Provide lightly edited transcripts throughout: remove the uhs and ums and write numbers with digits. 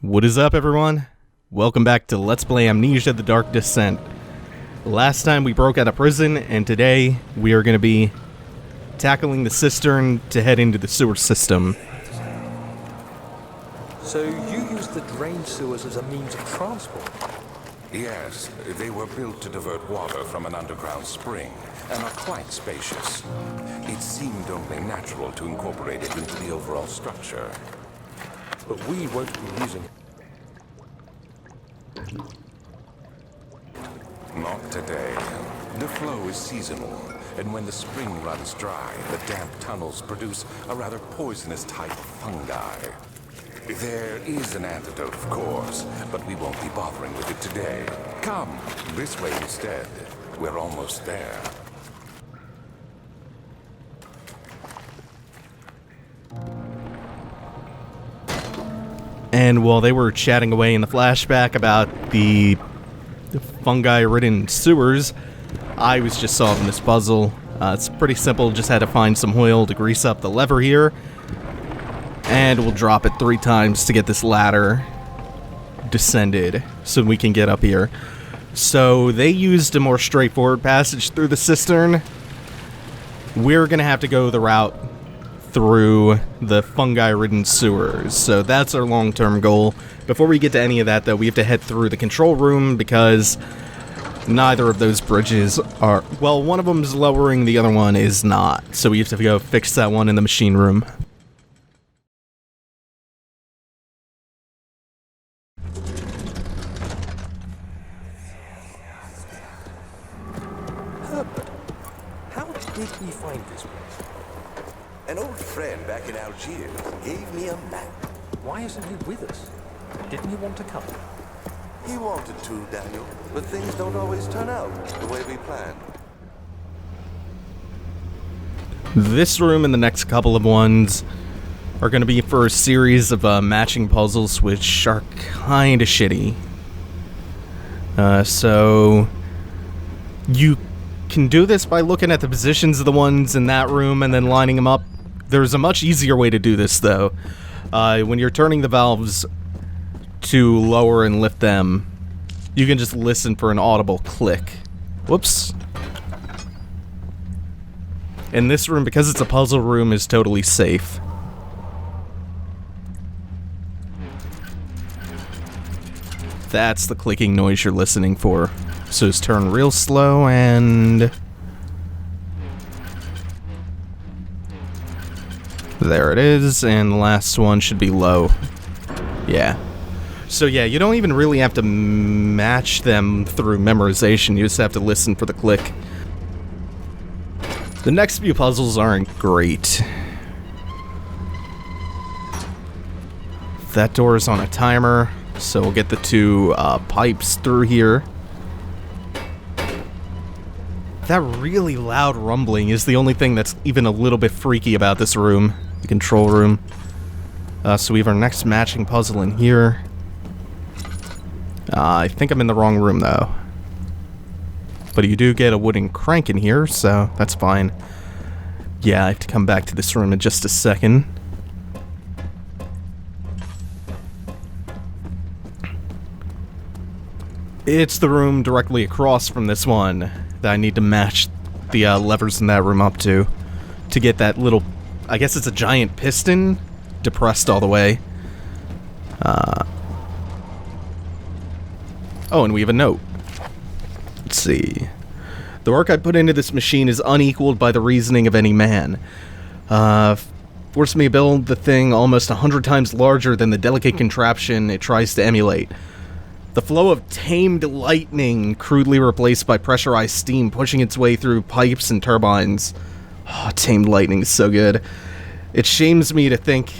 What is up, everyone? Welcome back to Let's Play Amnesia: The Dark Descent. Last time we broke out of prison, and today we are going to be tackling the cistern to head into the sewer system. So you used the drain sewers as a means of transport? Yes, they were built to divert water from an underground spring, and are quite spacious. It seemed only natural to incorporate it into the overall structure. But we won't be using it. Not today. The flow is seasonal, and when the spring runs dry, the damp tunnels produce a rather poisonous type of fungi. There is an antidote, of course, but we won't be bothering with it today. Come, this way instead. We're almost there. And while they were chatting away in the flashback about the fungi-ridden sewers, I was just solving this puzzle. It's pretty simple, just had to find some oil to grease up the lever here. And we'll drop it 3 times to get this ladder descended so we can get up here. So they used a more straightforward passage through the cistern. We're going to have to go the route through the fungi-ridden sewers. So that's our long-term goal. Before we get to any of that, though, we have to head through the control room because neither of those bridges are... Well, one of them is lowering, the other one is not. So we have to go fix that one in the machine room. Herbert, how did we find this place? An old friend back in Algiers gave me a map. Why isn't he with us? Didn't he want to come? He wanted to, Daniel, but things don't always turn out the way we planned. This room and the next couple of ones are going to be for a series of matching puzzles, which are kind of shitty. So you can do this by looking at the positions of the ones in that room and then lining them up. There's a much easier way to do this, though. When you're turning the valves to lower and lift them, you can just listen for an audible click. Whoops. And this room, because it's a puzzle room, is totally safe. That's the clicking noise you're listening for. So just turn real slow and... There it is, and the last one should be low. Yeah. So yeah, you don't even really have to match them through memorization, you just have to listen for the click. The next few puzzles aren't great. That door is on a timer, so we'll get the 2 pipes through here. That really loud rumbling is the only thing that's even a little bit freaky about this room. The control room. So we have our next matching puzzle in here. I think I'm in the wrong room, though. But you do get a wooden crank in here, so that's fine. Yeah, I have to come back to this room in just a second. It's the room directly across from this one that I need to match the levers in that room up to get that little... I guess it's a giant piston depressed all the way. Oh, and we have a note. Let's see. The work I put into this machine is unequaled by the reasoning of any man. Forced me to build the thing almost 100 times larger than the delicate contraption it tries to emulate. The flow of tamed lightning crudely replaced by pressurized steam pushing its way through pipes and turbines. Oh, tamed lightning is so good. It shames me to think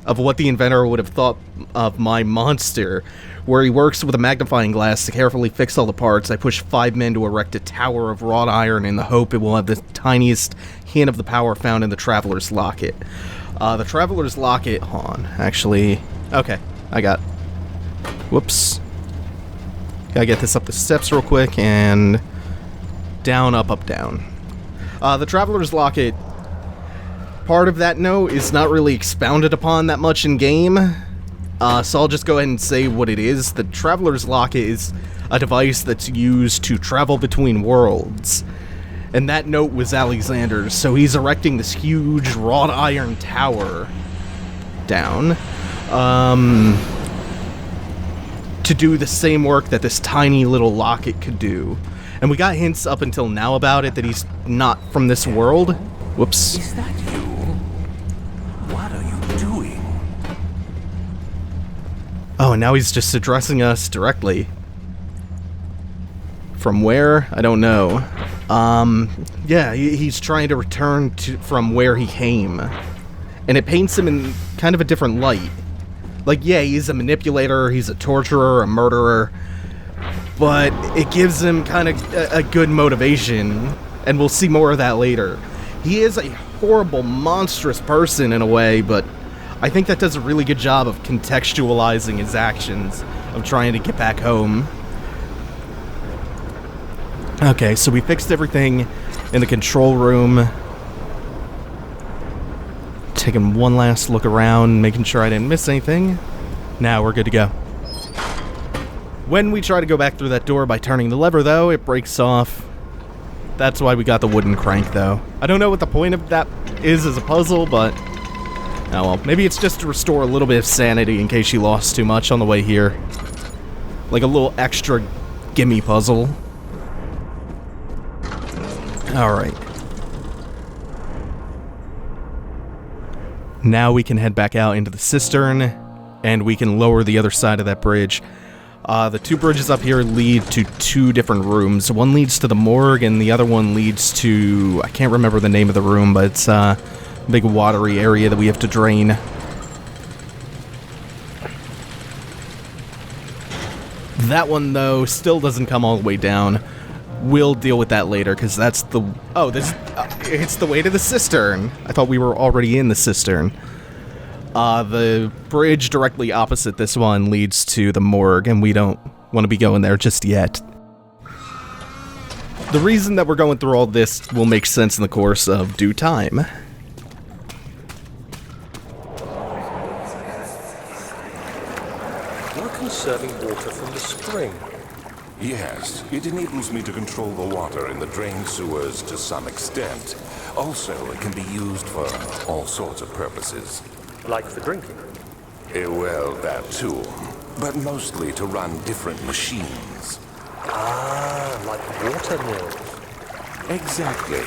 of what the inventor would have thought of my monster, where he works with a magnifying glass to carefully fix all the parts. I push 5 men to erect a tower of wrought iron in the hope it will have the tiniest hint of the power found in the Traveler's Locket. The Traveler's Locket... Hold on, actually... Okay, I got... Whoops. Gotta get this up the steps real quick, and... Down, up, up, down. The Traveler's Locket... Part of that note is not really expounded upon that much in game. So I'll just go ahead and say what it is. The Traveler's Lock is a device that's used to travel between worlds. And that note was Alexander's, so he's erecting this huge wrought iron tower down to do the same work that this tiny little locket could do. And we got hints up until now about it that he's not from this world. Whoops. Is that you? What are you doing? Oh, and now he's just addressing us directly. From where? I don't know. Yeah, he's trying to return from where he came. And it paints him in kind of a different light. Like, yeah, he's a manipulator, he's a torturer, a murderer, but it gives him kind of a good motivation, and we'll see more of that later. He is a horrible, monstrous person in a way, but I think that does a really good job of contextualizing his actions, of trying to get back home. Okay, so we fixed everything in the control room. Taking one last look around, making sure I didn't miss anything. Now we're good to go. When we try to go back through that door by turning the lever, though, it breaks off. That's why we got the wooden crank, though. I don't know what the point of that is as a puzzle, but... oh well, maybe it's just to restore a little bit of sanity in case she lost too much on the way here. Like a little extra gimme puzzle. Alright. Now we can head back out into the cistern, and we can lower the other side of that bridge. The two bridges up here lead to two different rooms. One leads to the morgue, and the other one leads to... I can't remember the name of the room, but it's a big watery area that we have to drain. That one, though, still doesn't come all the way down. We'll deal with that later, because that's the... oh, this... it's the way to the cistern. I thought we were already in the cistern. The bridge directly opposite this one leads to the morgue, and we don't want to be going there just yet. The reason that we're going through all this will make sense in the course of due time. You're conserving water from the spring. Yes, it enables me to control the water in the drained sewers to some extent. Also, it can be used for all sorts of purposes. Like for drinking. Well, that too. But mostly to run different machines. Ah, like water mills. Exactly.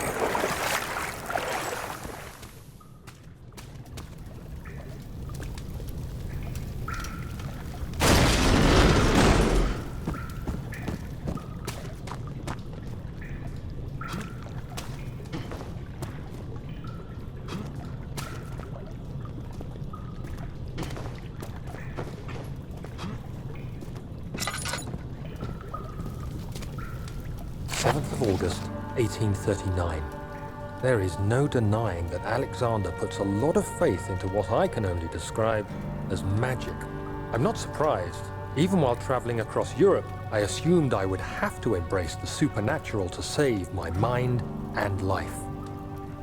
August 1839. There is no denying that Alexander puts a lot of faith into what I can only describe as magic. I'm not surprised. Even while traveling across Europe, I assumed I would have to embrace the supernatural to save my mind and life.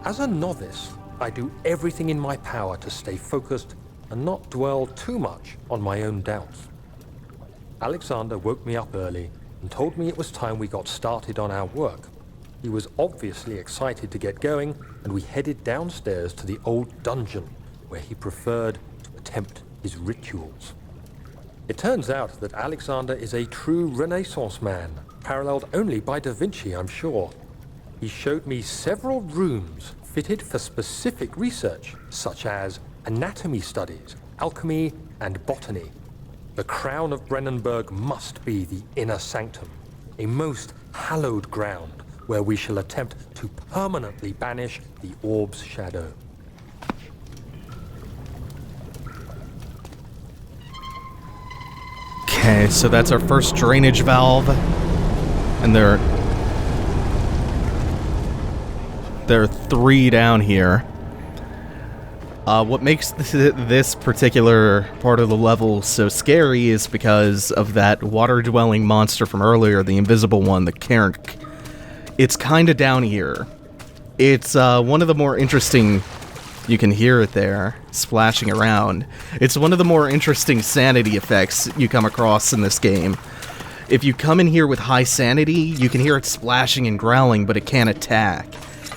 As a novice, I do everything in my power to stay focused and not dwell too much on my own doubts. Alexander woke me up early and told me it was time we got started on our work. He was obviously excited to get going, and we headed downstairs to the old dungeon, where he preferred to attempt his rituals. It turns out that Alexander is a true Renaissance man, paralleled only by Da Vinci, I'm sure. He showed me several rooms fitted for specific research, such as anatomy studies, alchemy, and botany. The crown of Brennenburg must be the inner sanctum, a most hallowed ground where we shall attempt to permanently banish the orb's shadow. Okay, so that's our first drainage valve. And there are three down here. What makes this particular part of the level so scary is because of that water-dwelling monster from earlier, the invisible one, the Cairn. It's kind of down here. It's one of the more interesting You can hear it there, splashing around. It's one of the more interesting sanity effects you come across in this game. If you come in here with high sanity, you can hear it splashing and growling, but it can't attack.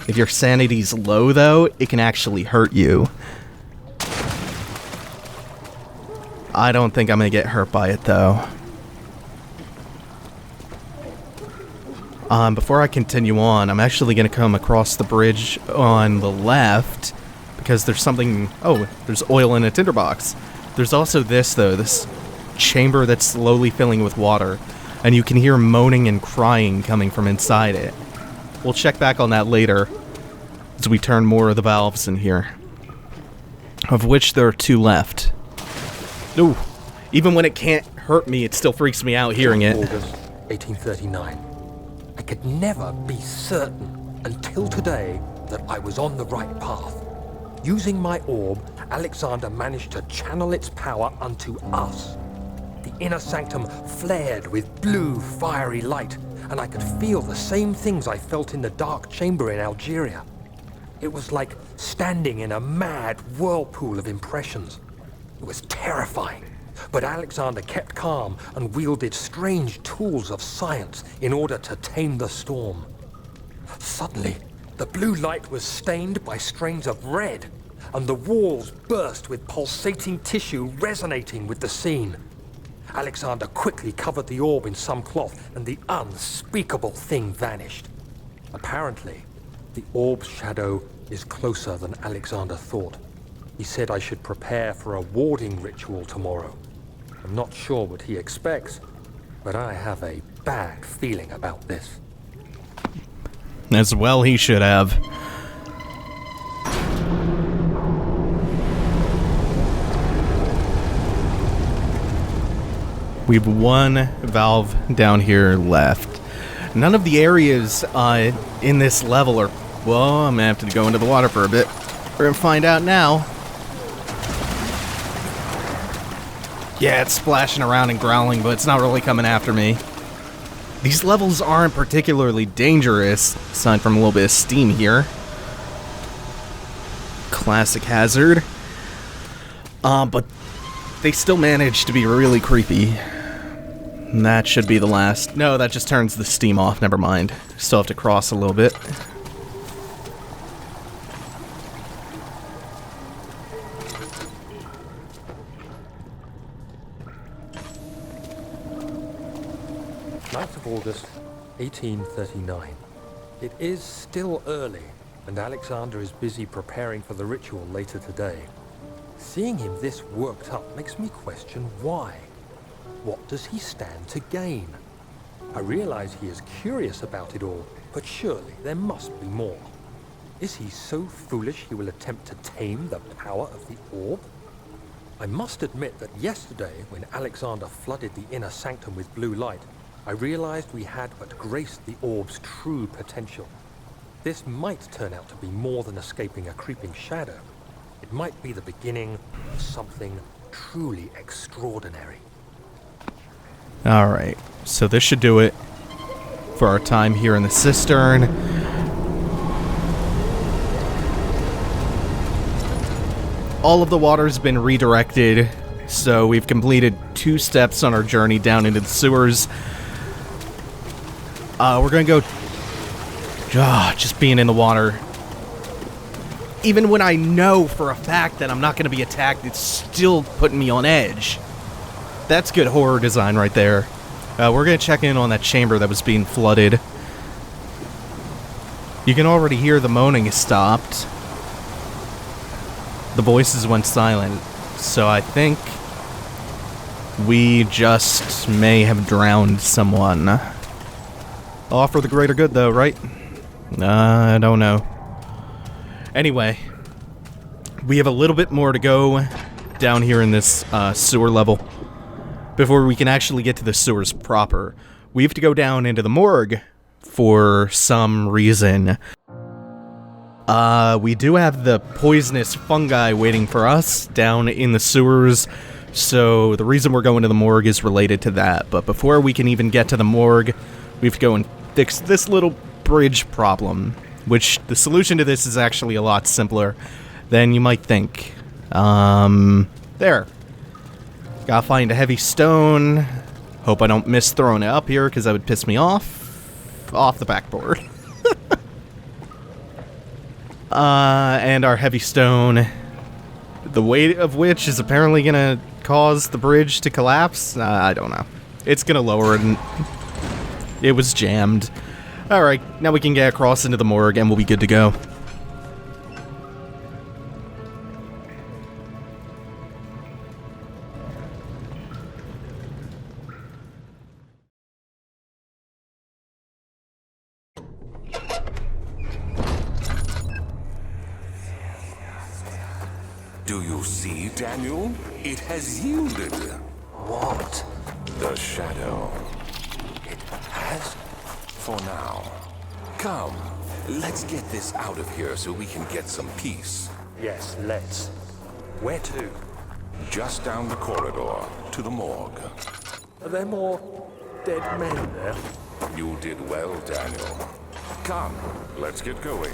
If your sanity's low, though, it can actually hurt you. I don't think I'm gonna get hurt by it, though. Before I continue on, I'm actually gonna come across the bridge on the left, because there's something... Oh, there's oil in a tinderbox. There's also this, though, this chamber that's slowly filling with water, and you can hear moaning and crying coming from inside it. We'll check back on that later, as we turn more of the valves in here. Of which there are 2 left. Ooh, even when it can't hurt me, it still freaks me out hearing it. August 1839. I could never be certain until today that I was on the right path. Using my orb, Alexander managed to channel its power unto us. The inner sanctum flared with blue, fiery light, and I could feel the same things I felt in the dark chamber in Algeria. It was like standing in a mad whirlpool of impressions. It was terrifying, but Alexander kept calm and wielded strange tools of science in order to tame the storm. Suddenly, the blue light was stained by strains of red, and the walls burst with pulsating tissue resonating with the scene. Alexander quickly covered the orb in some cloth, and the unspeakable thing vanished. Apparently, the orb's shadow is closer than Alexander thought. He said I should prepare for a warding ritual tomorrow. I'm not sure what he expects, but I have a bad feeling about this. As well he should have. We've 1 valve down here left. None of the areas in this level are... Well, I'm gonna have to go into the water for a bit. We're gonna find out now. Yeah, it's splashing around and growling, but it's not really coming after me. These levels aren't particularly dangerous, aside from a little bit of steam here. Classic hazard. But they still manage to be really creepy. And that should be the last. No, that just turns the steam off, never mind. Still have to cross a little bit. August 1839. It is still early, and Alexander is busy preparing for the ritual later today. Seeing him this worked up makes me question why. What does he stand to gain? I realize he is curious about it all, but surely there must be more. Is he so foolish he will attempt to tame the power of the orb? I must admit that yesterday, when Alexander flooded the inner sanctum with blue light, I realized we had but graced the orb's true potential. This might turn out to be more than escaping a creeping shadow. It might be the beginning of something truly extraordinary. Alright, so this should do it for our time here in the cistern. All of the water's been redirected, so we've completed 2 steps on our journey down into the sewers. We're gonna go... just being in the water. Even when I know for a fact that I'm not gonna be attacked, it's still putting me on edge. That's good horror design right there. We're gonna check in on that chamber that was being flooded. You can already hear the moaning has stopped. The voices went silent, so I think we just may have drowned someone. All for the greater good, though, right? I don't know. Anyway, we have a little bit more to go down here in this sewer level before we can actually get to the sewers proper. We have to go down into the morgue for some reason. We do have the poisonous fungi waiting for us down in the sewers, so the reason we're going to the morgue is related to that. But before we can even get to the morgue, we have to go and fix this little bridge problem, which the solution to this is actually a lot simpler. than you might think. There. Gotta find a heavy stone. Hope I don't miss throwing it up here, because that would piss me off. Off the backboard. And our heavy stone, the weight of which is apparently gonna cause the bridge to collapse. I don't know. It's gonna lower it, and it was jammed. Alright, now we can get across into the morgue, and we'll be good to go. Do you see, Daniel? It has yielded. What? The shadow. It has? For now. Come, let's get this out of here so we can get some peace. Yes, let's. Where to? Just down the corridor to the morgue. Are there more dead men there? You did well, Daniel. Come, let's get going.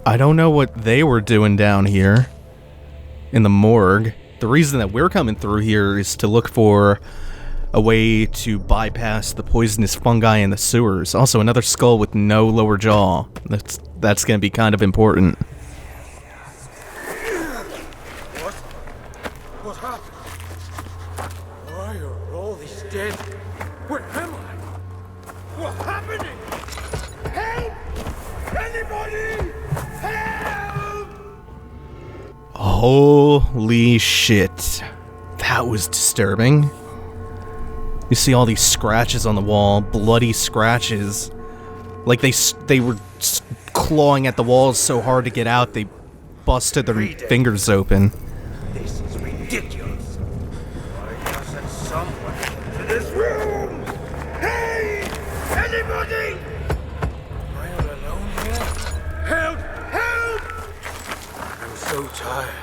I don't know what they were doing down here in the morgue. The reason that we're coming through here is to look for a way to bypass the poisonous fungi in the sewers. Also, another skull with no lower jaw. That's going to be kind of important. What happened? Why are all these dead? Where am I? What's happening? Help! Anybody! Help! Holy shit. That was disturbing. You see all these scratches on the wall, bloody scratches. Like they were clawing at the walls so hard to get out, they busted their fingers open. This is ridiculous. Why doesn't someone get to this room? Hey! Anybody! Am I all alone here? Help! Help! I'm so tired.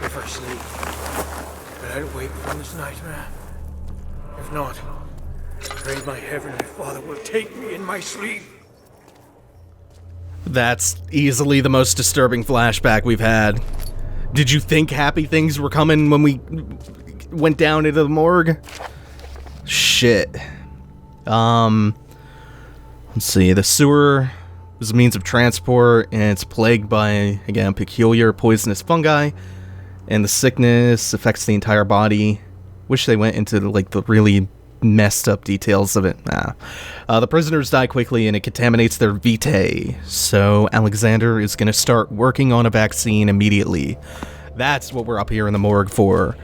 If I sleep, will I wake from this nightmare? If not, I pray my Heavenly Father will take me in my sleep. That's easily the most disturbing flashback we've had. Did you think happy things were coming when we went down into the morgue? Shit. Let's see. The sewer is a means of transport, and it's plagued by, again, peculiar poisonous fungi, and the sickness affects the entire body. Wish they went into, like, the really messed up details of it. The prisoners die quickly, and it contaminates their vitae. So Alexander is going to start working on a vaccine immediately. That's what we're up here in the morgue for.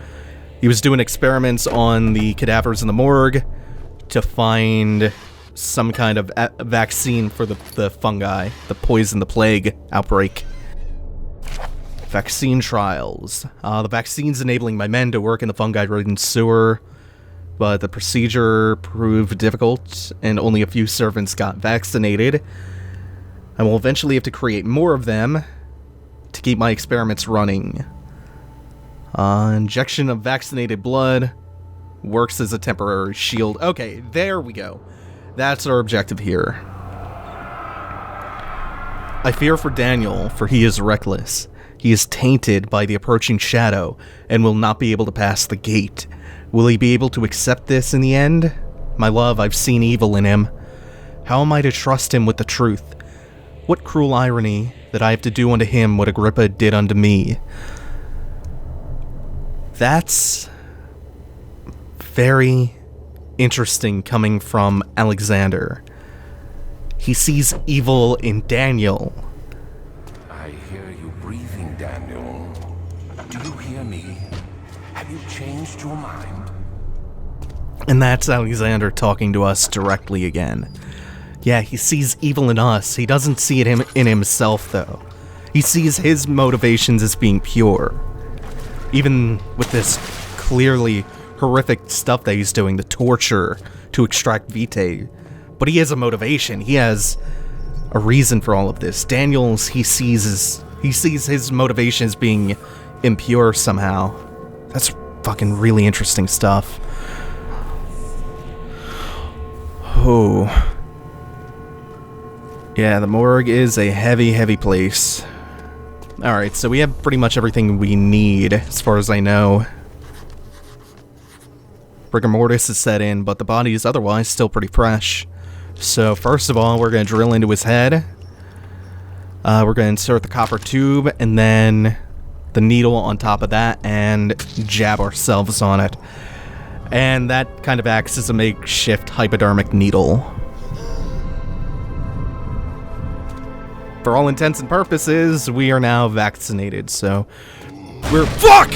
He was doing experiments on the cadavers in the morgue to find some kind of vaccine for the fungi, the poison, the plague outbreak. Vaccine trials. The vaccine's enabling my men to work in the fungi-ridden sewer, but the procedure proved difficult, and only a few servants got vaccinated. I will eventually have to create more of them to keep my experiments running. Injection of vaccinated blood works as a temporary shield. Okay, there we go. That's our objective here. I fear for Daniel, for he is reckless. He is tainted by the approaching shadow and will not be able to pass the gate. Will he be able to accept this in the end? My love, I've seen evil in him. How am I to trust him with the truth? What cruel irony that I have to do unto him what Agrippa did unto me. That's very interesting coming from Alexander. He sees evil in Daniel. I hear you breathing, Daniel. Do you hear me? Have you changed your mind? And that's Alexander talking to us directly again. Yeah, he sees evil in us. He doesn't see it in himself, though. He sees his motivations as being pure. Even with this clearly horrific stuff that he's doing, the torture to extract vitae. But he has a motivation. He has a reason for all of this. Daniel's, he sees his motivation as being impure somehow. That's fucking really interesting stuff. Yeah, the morgue is a heavy, heavy place. Alright, so we have pretty much everything we need, as far as I know. Rigor mortis is set in, but the body is otherwise still pretty fresh. So first of all, we're going to drill into his head. We're going to insert the copper tube, and then the needle on top of that, and jab ourselves on it. And that kind of acts as a makeshift hypodermic needle. For all intents and purposes, we are now vaccinated, so we're— FUCK!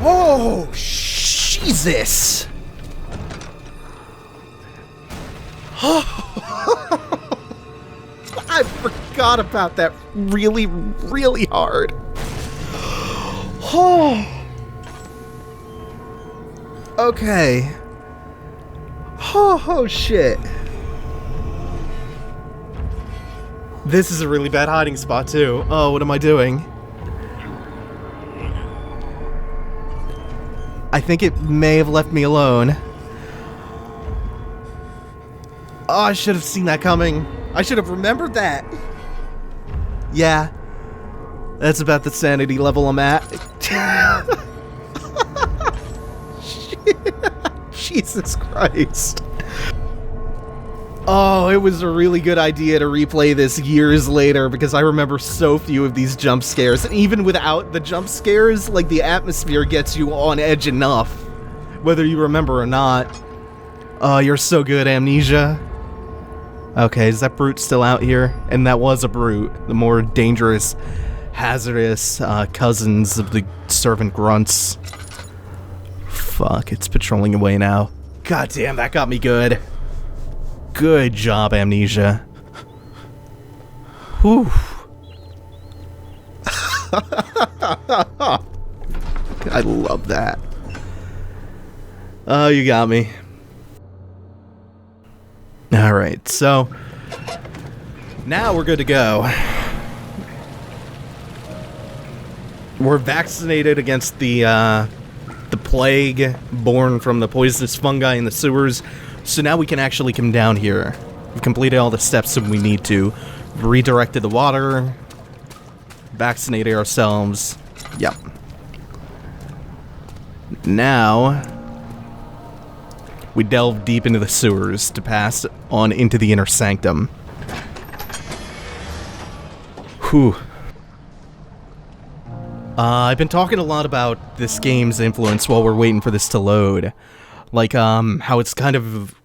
Oh, Jesus! I forgot about that really, really hard. Oh. Okay. Oh, shit. This is a really bad hiding spot, too. Oh, what am I doing? I think it may have left me alone. Oh, I should have seen that coming. I should have remembered that. Yeah. That's about the sanity level I'm at. Jesus Christ. Oh, it was a really good idea to replay this years later because I remember so few of these jump scares. And even without the jump scares, like, the atmosphere gets you on edge enough, whether you remember or not. Oh, you're so good, Amnesia. Okay, is that brute still out here? And that was a brute. The more dangerous, hazardous cousins of the servant grunts. Fuck, it's patrolling away now. God damn, that got me good. Good job, Amnesia. Whew. I love that. Oh, you got me. Alright, so now we're good to go. We're vaccinated against the plague born from the poisonous fungi in the sewers, so now we can actually come down here. We've completed all the steps that we need to. Redirected the water, vaccinated ourselves. Yep. Now we delve deep into the sewers to pass on into the inner sanctum. Whew. I've been talking a lot about this game's influence while we're waiting for this to load. Like, how it's kind of—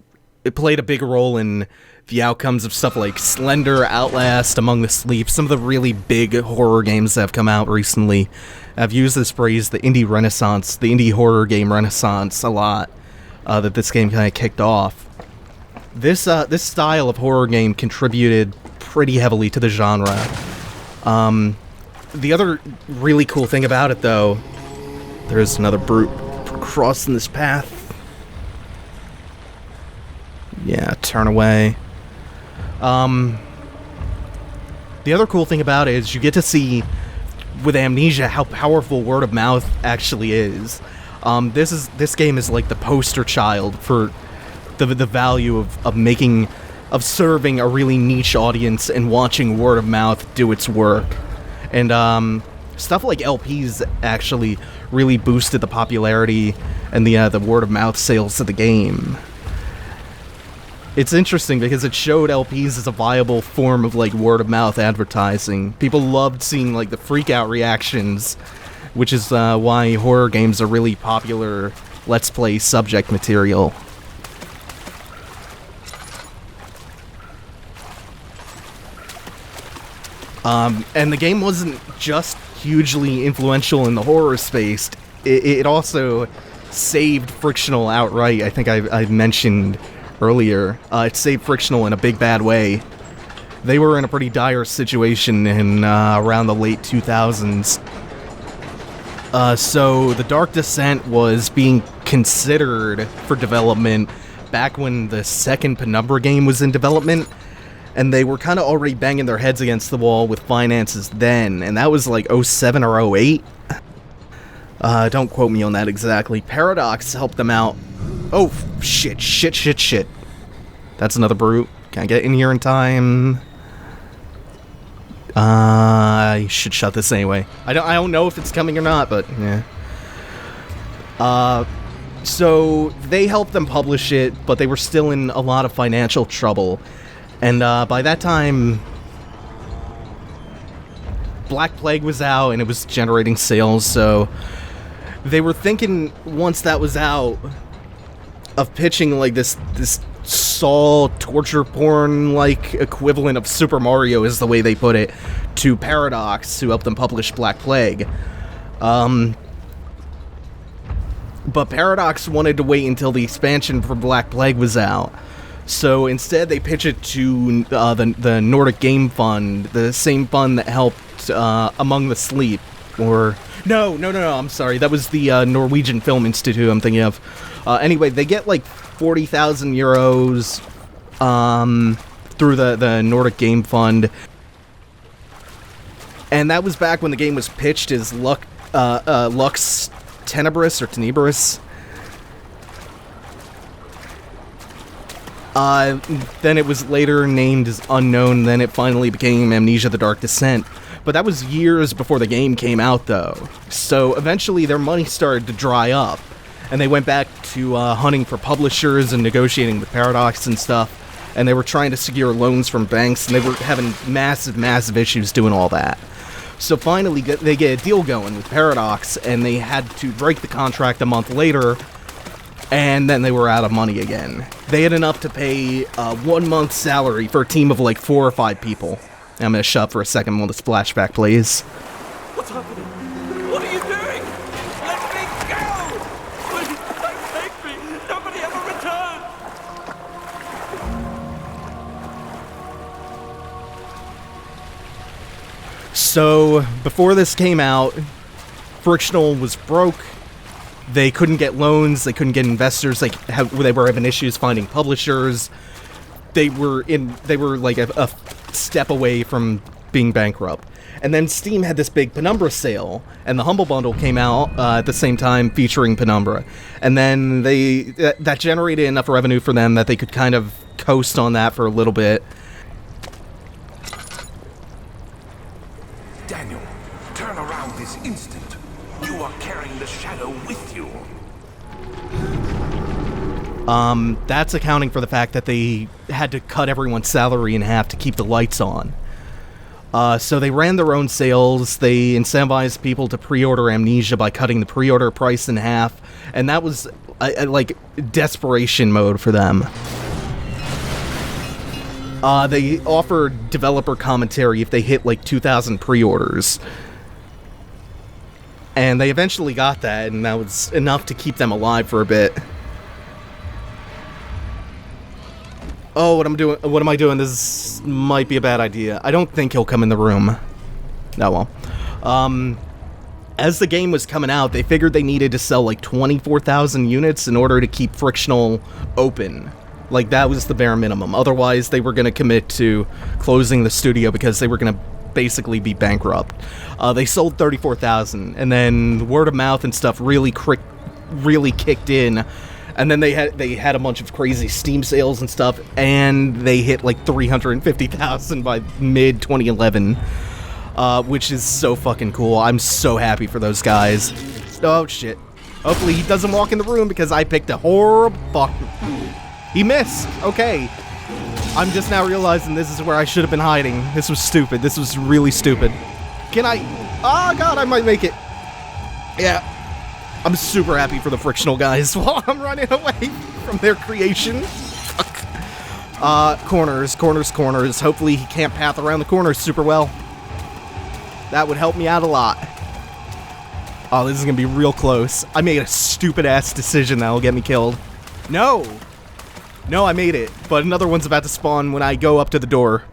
it played a big role in the outcomes of stuff like Slender, Outlast, Among the Sleep, some of the really big horror games that have come out recently. I've used this phrase, the indie renaissance, the indie horror game renaissance, a lot. That this game kind of kicked off. This style of horror game contributed pretty heavily to the genre. The other really cool thing about it, though— there's another brute crossing this path. Yeah, turn away. The other cool thing about it is you get to see, with Amnesia, how powerful word of mouth actually is. This game is like the poster child for the value of serving a really niche audience and watching word of mouth do its work. And stuff like LPs actually really boosted the popularity and the word of mouth sales of the game. It's interesting because it showed LPs as a viable form of like word of mouth advertising. People loved seeing like the freak out reactions, which is why horror games are really popular Let's Play subject material. And the game wasn't just hugely influential in the horror space, it also saved Frictional outright. I think I mentioned earlier. It saved Frictional in a big bad way. They were in a pretty dire situation in around the late 2000s. So the Dark Descent was being considered for development back when the second Penumbra game was in development, and they were kind of already banging their heads against the wall with finances then, and that was like 07 or 08. Don't quote me on that exactly. Paradox helped them out. Oh, shit. That's another brute. Can I get in here in time? I should shut this anyway. I don't know if it's coming or not, but yeah. So they helped them publish it, but they were still in a lot of financial trouble. And by that time, Black Plague was out and it was generating sales, so they were thinking once that was out of pitching like this Saw torture porn like equivalent of Super Mario is the way they put it, to Paradox, who helped them publish Black Plague. But Paradox wanted to wait until the expansion for Black Plague was out. So instead they pitched it to the Nordic Game Fund, the same fund that helped Among the Sleep, or... No, I'm sorry, that was the Norwegian Film Institute I'm thinking of. Anyway, they get like 40,000 euros through the Nordic Game Fund. And that was back when the game was pitched as Lux Tenebris or Tenebris. Then it was later named as Unknown, then it finally became Amnesia: The Dark Descent. But that was years before the game came out, though. So eventually their money started to dry up, and they went back to hunting for publishers and negotiating with Paradox and stuff, and they were trying to secure loans from banks, and they were having massive issues doing all that. So finally they get a deal going with Paradox, and they had to break the contract a month later, and then they were out of money again. They had enough to pay 1 month's salary for a team of like 4 or 5 people. I'm gonna shut up for a second while the splashback plays. What's happening? What are you doing? Let me go! Please, don't take me! Nobody ever return! So, before this came out, Frictional was broke. They couldn't get loans, they couldn't get investors, they were having issues finding publishers. They were like a step away from being bankrupt. And then Steam had this big Penumbra sale, and the Humble Bundle came out at the same time featuring Penumbra. And then that generated enough revenue for them that they could kind of coast on that for a little bit. Daniel, turn around this instant. You are carrying the shadow with you. That's accounting for the fact that they had to cut everyone's salary in half to keep the lights on. So they ran their own sales, they incentivized people to pre-order Amnesia by cutting the pre-order price in half, and that was, like, desperation mode for them. They offered developer commentary if they hit, like, 2,000 pre-orders. And they eventually got that, and that was enough to keep them alive for a bit. Oh, what am I doing? This might be a bad idea. I don't think he'll come in the room. Oh well. As the game was coming out, they figured they needed to sell like 24,000 units in order to keep Frictional open. Like, that was the bare minimum. Otherwise, they were going to commit to closing the studio because they were going to basically be bankrupt. They sold 34,000, and then word of mouth and stuff really kicked in. And then they had a bunch of crazy Steam sales and stuff, and they hit like 350,000 by mid-2011, which is so fucking cool. I'm so happy for those guys. Oh, shit. Hopefully he doesn't walk in the room because I picked a horrible fuck. He missed. Okay. I'm just now realizing this is where I should have been hiding. This was stupid. This was really stupid. Can I... Oh, God, I might make it. Yeah. I'm super happy for the Frictional guys while I'm running away from their creation. Fuck. Corners. Hopefully he can't path around the corners super well. That would help me out a lot. Oh, this is gonna be real close. I made a stupid-ass decision that will get me killed. No! No, I made it, but another one's about to spawn when I go up to the door.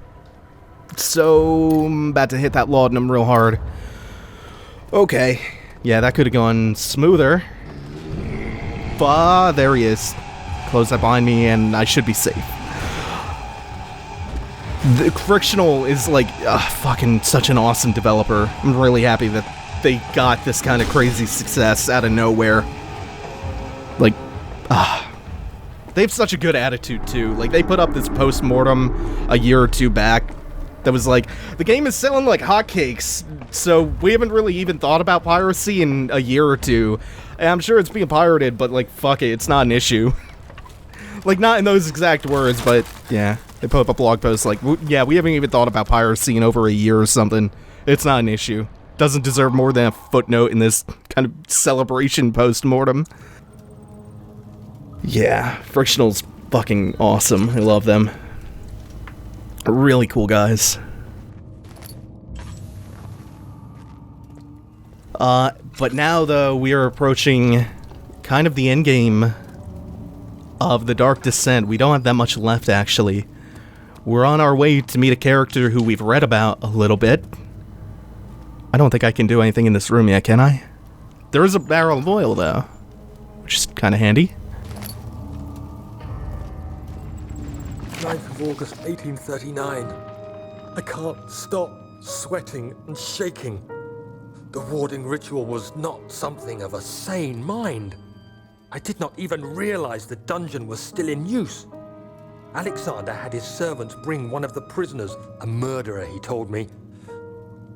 So, I'm about to hit that laudanum real hard. Okay. Yeah, that could have gone smoother. But there he is. Close that behind me, and I should be safe. The Frictional is like fucking such an awesome developer. I'm really happy that they got this kind of crazy success out of nowhere. Like, They have such a good attitude, too. Like, they put up this post-mortem a year or two back that was like, the game is selling like hotcakes, so we haven't really even thought about piracy in a year or two. And I'm sure it's being pirated, but, like, fuck it, it's not an issue. Like, not in those exact words, but, yeah. They put up a blog post like, yeah, we haven't even thought about piracy in over a year or something. It's not an issue. Doesn't deserve more than a footnote in this kind of celebration post-mortem. Yeah, Frictional's fucking awesome. I love them. Really cool guys. But now, though, we are approaching kind of the endgame of the Dark Descent. We don't have that much left, actually. We're on our way to meet a character who we've read about a little bit. I don't think I can do anything in this room yet, can I? There is a barrel of oil, though, which is kind of handy. 9th of August, 1839. I can't stop sweating and shaking. The warding ritual was not something of a sane mind. I did not even realize the dungeon was still in use. Alexander had his servants bring one of the prisoners, a murderer, he told me.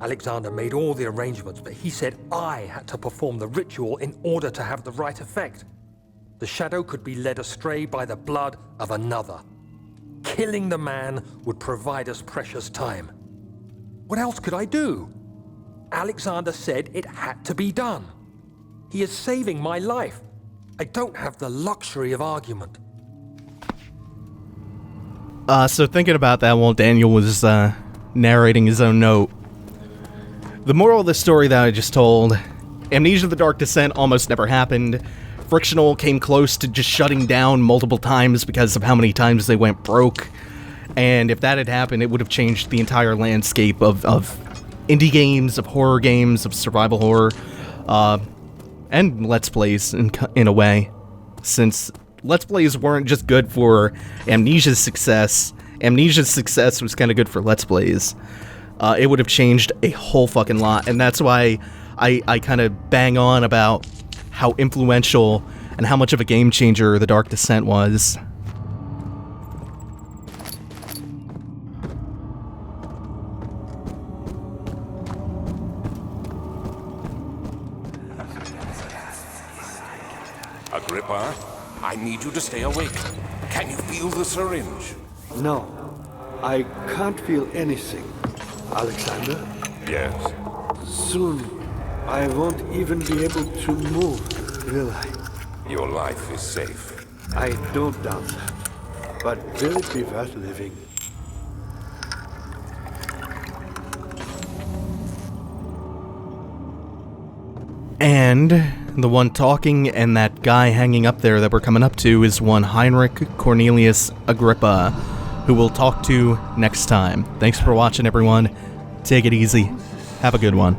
Alexander made all the arrangements, but he said I had to perform the ritual in order to have the right effect. The shadow could be led astray by the blood of another. Killing the man would provide us precious time. What else could I do? Alexander said it had to be done. He is saving my life. I don't have the luxury of argument. So thinking about that while Daniel was narrating his own note, the moral of the story that I just told, Amnesia the Dark Descent almost never happened. Frictional came close to just shutting down multiple times because of how many times they went broke. And if that had happened, it would have changed the entire landscape of indie games, of horror games, of survival horror, and Let's Plays in a way. Since Let's Plays weren't just good for Amnesia's success was kind of good for Let's Plays. It would have changed a whole fucking lot, and that's why I kind of bang on about how influential and how much of a game changer the Dark Descent was. Agrippa, I need you to stay awake. Can you feel the syringe? No, I can't feel anything. Alexander? Yes. Soon, I won't even be able to move, will I? Your life is safe. I don't doubt that. But will it be worth living? And the one talking and that guy hanging up there that we're coming up to is one Heinrich Cornelius Agrippa, who we'll talk to next time. Thanks for watching, everyone. Take it easy. Have a good one.